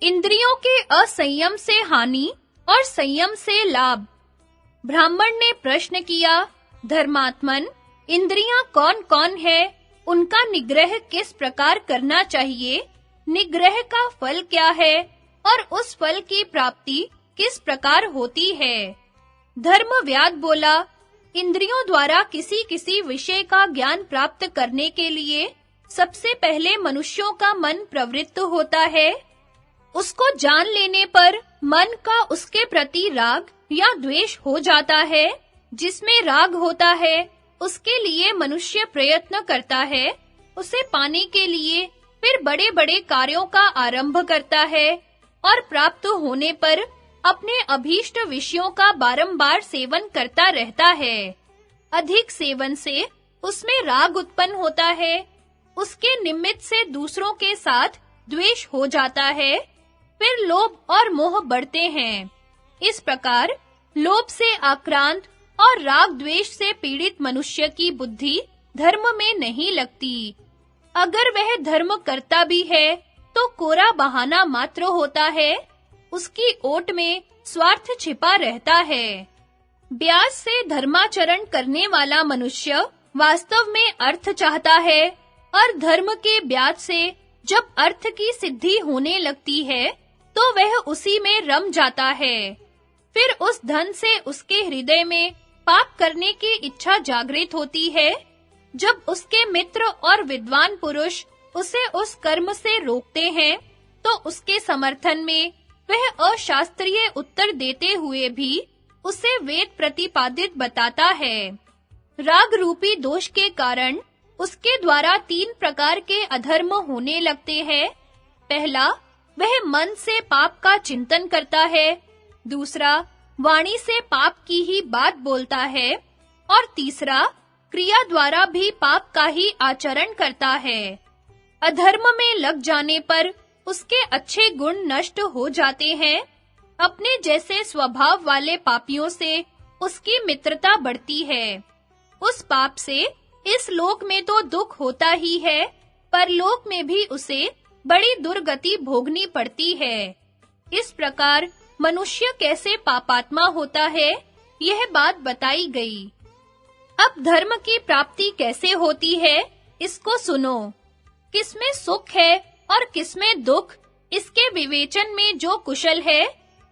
इंद्रियों के असंयम से हानि और संयम से लाभ। ब्राह्मण ने प्रश्न किया, धर्मात्मन, इंद्रियां कौन-कौन है? उनका निग्रह किस प्रकार करना चाहिए? निग्रह का फल क्या है और उस फल की प्राप्ति किस प्रकार होती है? धर्मव्याद बोला, इंद्रियों द्वारा किसी-किसी विषय का ज्ञान प्राप्त करने के लिए सबसे पहले मनुष्यों का मन प्रवृत्त होता है। उसको जान लेने पर मन का उसके प्रति राग या द्वेष हो जाता है। जिसमें राग होता है, उसके लिए मनुष्य प्रयत्न करता है। उसे पाने के लिए फिर बड़े-बड़े कार्यों का आरंभ करता है और प्राप्त होने पर अपने अभीष्ट विषयों का बारंबार सेवन करता रहता है। अधिक सेवन से उसमें राग उत्पन्न होता है। उसके निमित्त से दूसरों के साथ द्वेष हो जाता है। फिर लोभ और मोह बढ़ते हैं। इस प्रकार लोभ से आक्रांत और राग द्वेष से पीड़ित मनुष्य की बुद्धि धर्म में नहीं लगती। अगर वह धर्म करता भी है तो कोरा बहाना मात्र होता है। उसकी ओट में स्वार्थ छिपा रहता है। ब्याज से धर्माचरण करने वाला मनुष्य वास्तव में अर्थ चाहता है और धर्म के ब्याज से जब अर्थ की सिद्धि होने लगती है तो वह उसी में रम जाता है। फिर उस धन से उसके हृदय में पाप करने की इच्छा जागृत होती है। जब उसके मित्र और विद्वान पुरुष उसे उस कर्म से रोकते हैं तो उसके समर्थन में वह अशास्त्रीय उत्तर देते हुए भी उसे वेद प्रतिपादित बताता है। राग रूपी दोष के कारण उसके द्वारा 3 प्रकार के अधर्म होने लगते हैं। पहला, वह मन से पाप का चिंतन करता है। दूसरा, वाणी से पाप की ही बात बोलता है। और तीसरा, क्रिया द्वारा भी पाप का ही आचरण करता है। अधर्म में लग जाने पर उसके अच्छे गुण नष्ट हो जाते हैं। अपने जैसे स्वभाव वाले पापियों से उसकी मित्रता बढ़ती है। उस पाप से इस लोक में तो दुख होता ही है, परलोक में भी उसे बड़ी दुर्गति भोगनी पड़ती है। इस प्रकार मनुष्य कैसे पापात्मा होता है, यह बात बताई गई। अब धर्म की प्राप्ति कैसे होती है, इसको सुनो। किसमें सुख है और किसमें दुख, इसके विवेचन में जो कुशल है,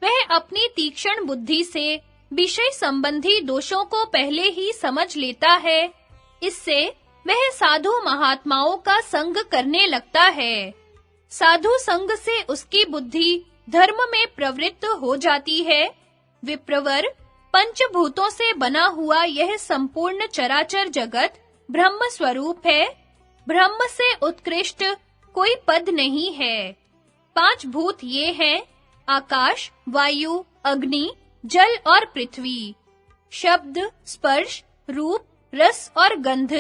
वह अपनी तीक्ष्ण बुद्धि से विषय संबंधी दोषों को पहले ही समझ लेता है। इससे वह साधु महात्माओं का संग करने लगता है। साधु संग से उसकी बुद्धि धर्म में प्रवृत्त हो जाती है। विप्रवर, पंचभूतों से बना हुआ यह संपूर्ण चराचर जगत ब्रह्म स्वरूप है। ब्रह्म से उत्कृष्ट कोई पद नहीं है। 5 भूत ये हैं: आकाश, वायु, अग्नि, जल और पृथ्वी। शब्द, स्पर्श, रूप, रस और गंध,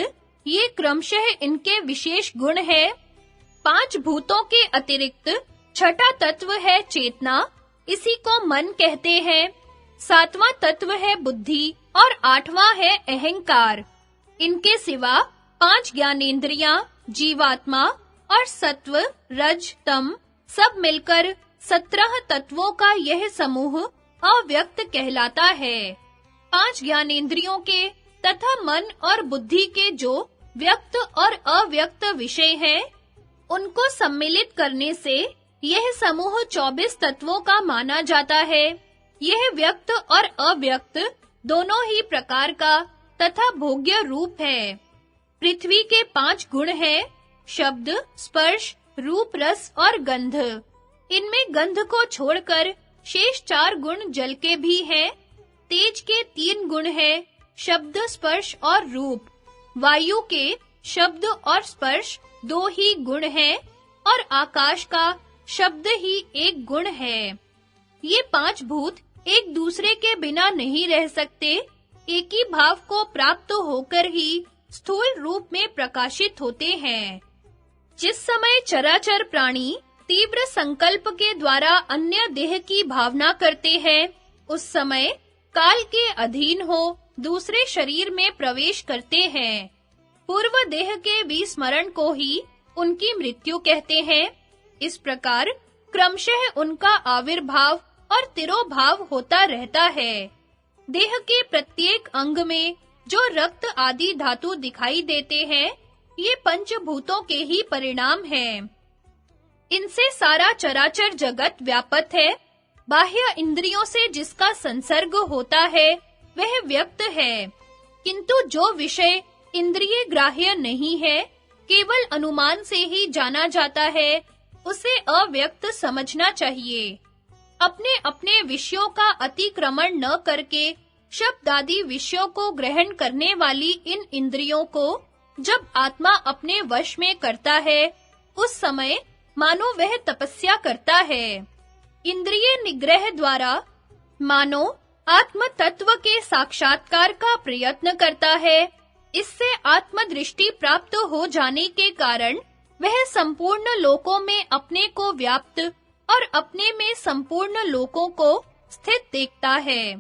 ये क्रमशः इनके विशेष गुण हैं। 5 भूतों के अतिरिक्त छठा तत्व है चेतना, इसी को मन कहते हैं। 7वां तत्व है बुद्धि और 8वां है अहंकार। इनके सिवा 5 ज्ञानेंद्रियां, जीवात्मा और सत्व, रज, तम सब मिलकर 17 तत्वों का यह समूह अव्यक्त कहलाता है। 5 ज्ञानेंद्रियों के तथा मन और बुद्धि के जो व्यक्त और अव्यक्त विषय हैं, उनको सम्मिलित करने से यह समूह 24 तत्वों का माना जाता है। यह व्यक्त और अव्यक्त दोनों ही प्रकार का तथा भोग्य रूप है। पृथ्वी के 5 गुण हैं: शब्द, स्पर्श, रूप, रस और गंध। इनमें गंध को छोड़कर शेष 4 गुण जल के भी हैं। तेज के 3 गुण हैं: शब्द, स्पर्श और रूप। वायु के शब्द और स्पर्श 2 ही गुण हैं और आकाश का शब्द ही 1 गुण है। ये 5 भूत एक दूसरे के बिना नहीं रह सकते। एक ही भाव को प्राप्त होकर ही स्थूल रूप में प्रकाशित होते हैं। जिस समय चराचर प्राणी तीव्र संकल्प के द्वारा अन्य देह की भावना करते हैं, उस समय काल के अधीन हो दूसरे शरीर में प्रवेश करते हैं। पूर्व देह के विस्मरण को ही उनकी मृत्यु कहते हैं। इस प्रकार क्रमशः उनका आविर्भाव और तिरोभाव होता रहता है। देह के प्रत्येक अंग में जो रक्त आदि धातु दिखाई देते हैं, ये पंचभूतों के ही परिणाम हैं। इनसे सारा चराचर जगत व्यापक है। बाह्य इंद्रियों से जिसका संसर्ग होता है, वह व्यक्त है, किंतु जो विषय इंद्रिय ग्राह्य नहीं है, केवल अनुमान से ही जाना जाता है, उसे अव्यक्त समझना चाहिए। अपने अपने विषयों का अतिक्रमण न करके शब्द आदि विषयों को ग्रहण करने वाली इन इंद्रियों को जब आत्मा अपने वश में करता है, उस समय मानो वह तपस्या करता है। इंद्रिय निग्रह द्वारा मानो आत्म तत्व के साक्षात्कार का प्रयत्न करता है। इससे आत्मदृष्टि प्राप्त हो जाने के कारण वह संपूर्ण लोकों में अपने को व्याप्त और अपने में संपूर्ण लोकों को स्थित देखता है।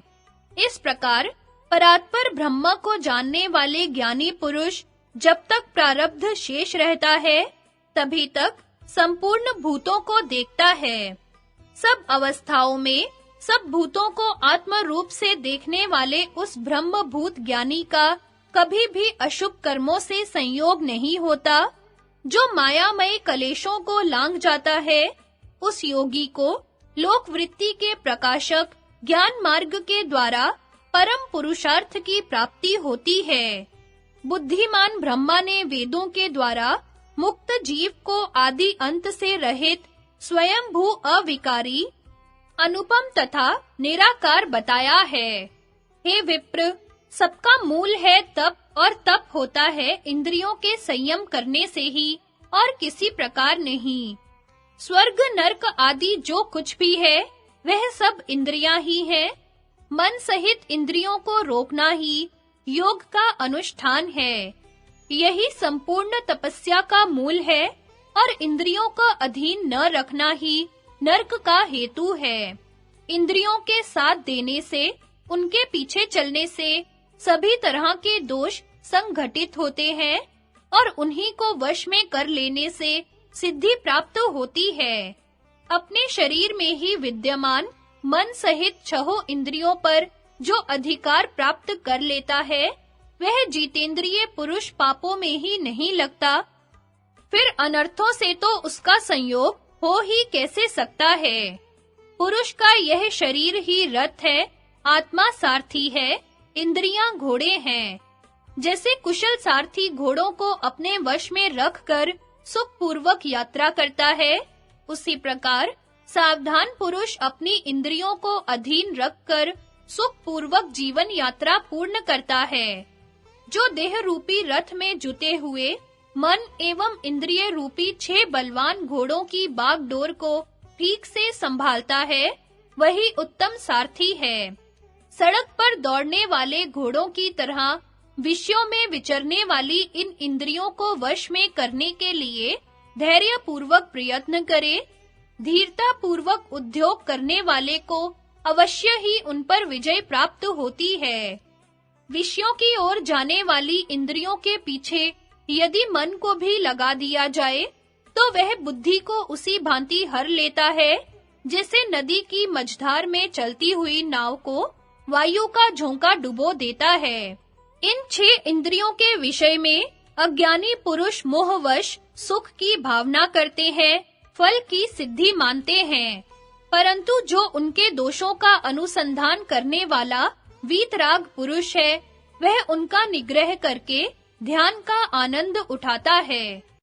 इस प्रकार परात्पर ब्रह्म को जानने वाले ज्ञानी पुरुष जब तक प्रारब्ध शेष रहता है, तभी तक संपूर्ण भूतों को देखता है। सब अवस्थाओं में सब भूतों को आत्म रूप से देखने वाले उस ब्रह्म भूत ज्ञानी का कभी भी अशुभ कर्मों से संयोग नहीं होता। जो मायामय कलेशों को लांघ जाता है, उस योगी को लोक वृत्ति के प्रकाशक ज्ञान मार्ग के द्वारा परम पुरुषार्थ की प्राप्ति होती है। बुद्धिमान ब्रह्मा ने वेदों के द्वारा मुक्त जीव को आदि अंत से रहित स्वयंभू अविकारी अनुपम तथा निराकार बताया है। हे विप्र, सबका मूल है तप, और तप होता है इंद्रियों के संयम करने से ही, और किसी प्रकार नहीं। स्वर्ग नरक आदि जो कुछ भी है, वह सब इंद्रियां ही हैं। मन सहित इंद्रियों को रोकना ही योग का अनुष्ठान है। यही संपूर्ण तपस्या का मूल है, और इंद्रियों का अधीन न रखना ही नरक का हेतु है। इंद्रियों के साथ देने से, उनके पीछे चलने से सभी तरह के दोष संघटित होते हैं, और उन्हीं को वश में कर लेने से सिद्धि प्राप्त होती है। अपने शरीर में ही विद्यमान मन सहित छहों इंद्रियों पर जो अधिकार प्राप्त कर लेता है, वह जितेंद्रिय पुरुष पापों में ही नहीं लगता। फिर अनर्थों से तो उसका संयोग हो ही कैसे सकता है। पुरुष का यह शरीर ही रथ है, आत्मा सारथी है, इंद्रियां घोड़े हैं। जैसे कुशल सारथी घोड़ों को अपने वश में रखकर सुखपूर्वक यात्रा करता है, उसी प्रकार सावधान पुरुष अपनी इंद्रियों को अधीन रखकर सुखपूर्वक जीवन यात्रा पूर्ण करता है। जो देह रूपी रथ में जुटे हुए मन एवं इंद्रिय रूपी 6 बलवान घोड़ों की बागडोर को ठीक से संभालता है, वही उत्तम सारथी है। सड़क पर दौड़ने वाले घोड़ों की तरह विषयों में विचरने वाली इन इंद्रियों को वश में करने के लिए धैर्य पूर्वक प्रयत्न करे। धीरता पूर्वक उद्योग करने वाले को अवश्य ही उन पर विजय प्राप्त होती है। विषयों की ओर जाने वाली इंद्रियों के पीछे यदि मन को भी लगा दिया जाए, तो वह बुद्धि को उसी भांति हर लेता है, जैसे नदी की मझधार में चलती हुई नाव को वायु का झोंका डुबो देता है। इन 6 इंद्रियों के विषय में अज्ञानी पुरुष मोहवश सुख की भावना करते हैं, फल की सिद्धि मानते हैं, परंतु जो उनके दोषों का अनुसंधान करने वाला वीतराग पुरुष है, वह उनका निग्रह करके ध्यान का आनंद उठाता है।